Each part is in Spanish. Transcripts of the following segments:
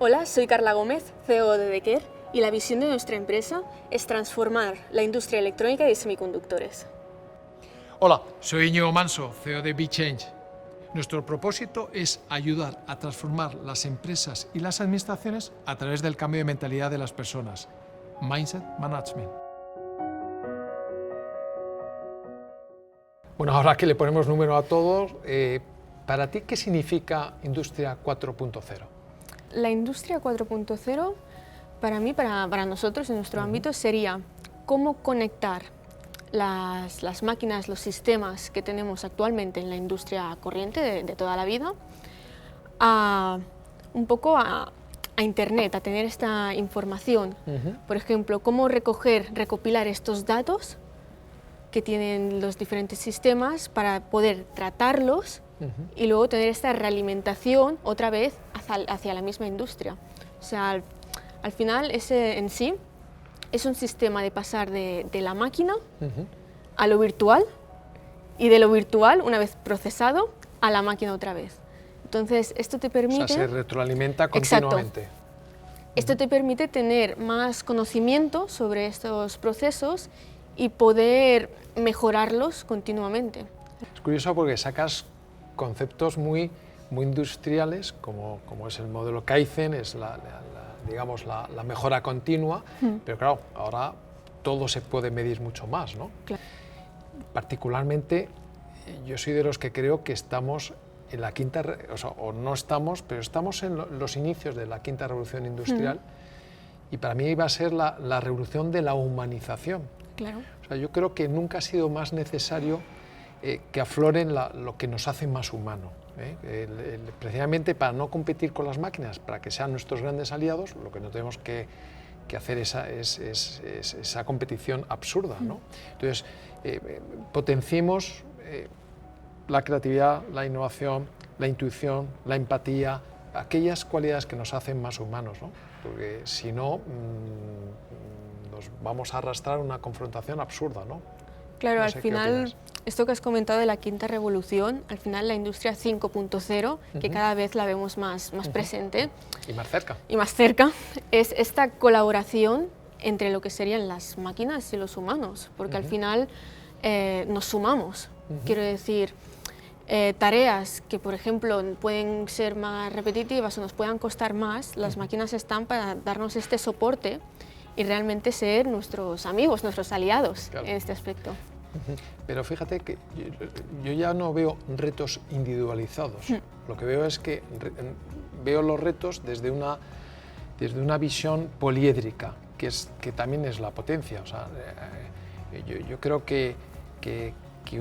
Hola, soy Carla Gómez, CEO de Decker, y la visión de nuestra empresa es transformar la industria electrónica y de semiconductores. Hola, soy Íñigo Manso, CEO de BeChange. Nuestro propósito es ayudar a transformar las empresas y las administraciones a través del cambio de mentalidad de las personas. Mindset Management. Bueno, ahora que le ponemos número a todos, para ti, ¿qué significa Industria 4.0? La industria 4.0, para mí, para nosotros, en nuestro ámbito, sería cómo conectar las máquinas, los sistemas que tenemos actualmente en la industria corriente de toda la vida, un poco a Internet, a tener esta información. Por ejemplo, cómo recopilar estos datos que tienen los diferentes sistemas para poder tratarlos y luego tener esta realimentación otra vez hacia la misma industria. O sea, al final ese en sí es un sistema de pasar de la máquina a lo virtual y de lo virtual, una vez procesado, a la máquina otra vez. Entonces, esto te permite... O sea, se retroalimenta continuamente. Exacto. Esto te permite tener más conocimiento sobre estos procesos y poder mejorarlos continuamente. Es curioso porque sacas conceptos muy industriales, como es el modelo Kaizen, es digamos, la mejora continua, pero claro, ahora todo se puede medir mucho más, ¿no? Claro. Particularmente, yo soy de los que creo que estamos en la quinta, o no estamos, pero estamos en los inicios de la quinta revolución industrial, y para mí va a ser la revolución de la humanización. Claro. O sea, yo creo que nunca ha sido más necesario que afloren lo que nos hace más humano. Precisamente para no competir con las máquinas, para que sean nuestros grandes aliados, lo que no tenemos que hacer es esa competición absurda, ¿no? Entonces, potenciemos la creatividad, la innovación, la intuición, la empatía, aquellas cualidades que nos hacen más humanos, ¿no? Porque si no, nos vamos a arrastrar una confrontación absurda, ¿no? Claro, No al sé, ¿qué final, opinas? esto que has comentado de la quinta revolución, al final la industria 5.0, que cada vez la vemos más presente Y más cerca. y más cerca, es esta colaboración entre lo que serían las máquinas y los humanos, porque al final nos sumamos. Quiero decir, tareas que, por ejemplo, pueden ser más repetitivas o nos puedan costar más, las máquinas están para darnos este soporte y realmente ser nuestros amigos, nuestros aliados, claro, en este aspecto. Pero fíjate que yo ya no veo retos individualizados. Lo que veo es que veo los retos desde una visión poliédrica, que también es la potencia. O sea, yo creo que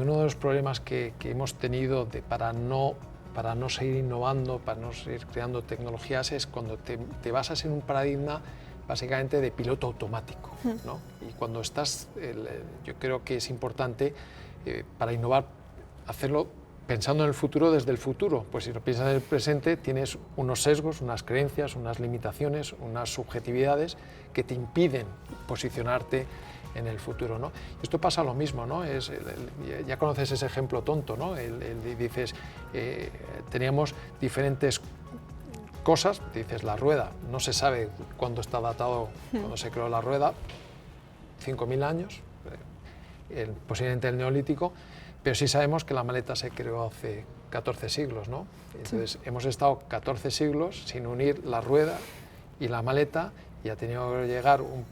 uno de los problemas que hemos tenido para no seguir innovando, para no seguir creando tecnologías, es cuando te basas en un paradigma básicamente de piloto automático, ¿no? Y cuando estás, yo creo que es importante para innovar hacerlo pensando en el futuro desde el futuro, pues si lo piensas en el presente tienes unos sesgos, unas creencias, unas limitaciones, unas subjetividades que te impiden posicionarte en el futuro, ¿no? Esto pasa lo mismo, ¿no? Ya conoces ese ejemplo tonto, ¿no? Dices, teníamos diferentes cosas, dices la rueda, no se sabe cuándo está datado, cuando se creó la rueda, 5.000 años, posiblemente el Neolítico, pero sí sabemos que la maleta se creó hace 14 siglos, ¿no? Entonces hemos estado 14 siglos sin unir la rueda y la maleta y ha tenido que llegar un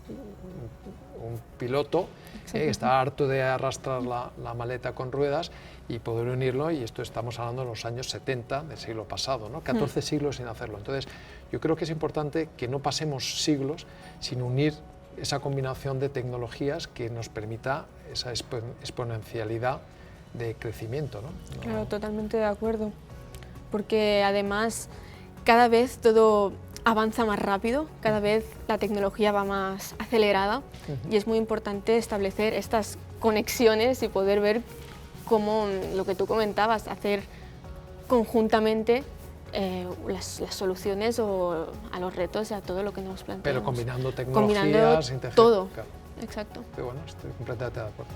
piloto que está harto de arrastrar la maleta con ruedas y poder unirlo, y esto estamos hablando de los años 70 del siglo pasado, ¿no? 14 siglos sin hacerlo. Entonces, yo creo que es importante que no pasemos siglos sin unir esa combinación de tecnologías que nos permita esa exponencialidad de crecimiento, ¿no? Claro, totalmente de acuerdo, porque además cada vez todo avanza más rápido, cada vez la tecnología va más acelerada y es muy importante establecer estas conexiones y poder ver cómo, lo que tú comentabas, hacer conjuntamente las soluciones a los retos y a todo lo que nos planteamos. Pero combinando tecnologías, todo. Claro. Exacto. Pero bueno, estoy completamente de acuerdo.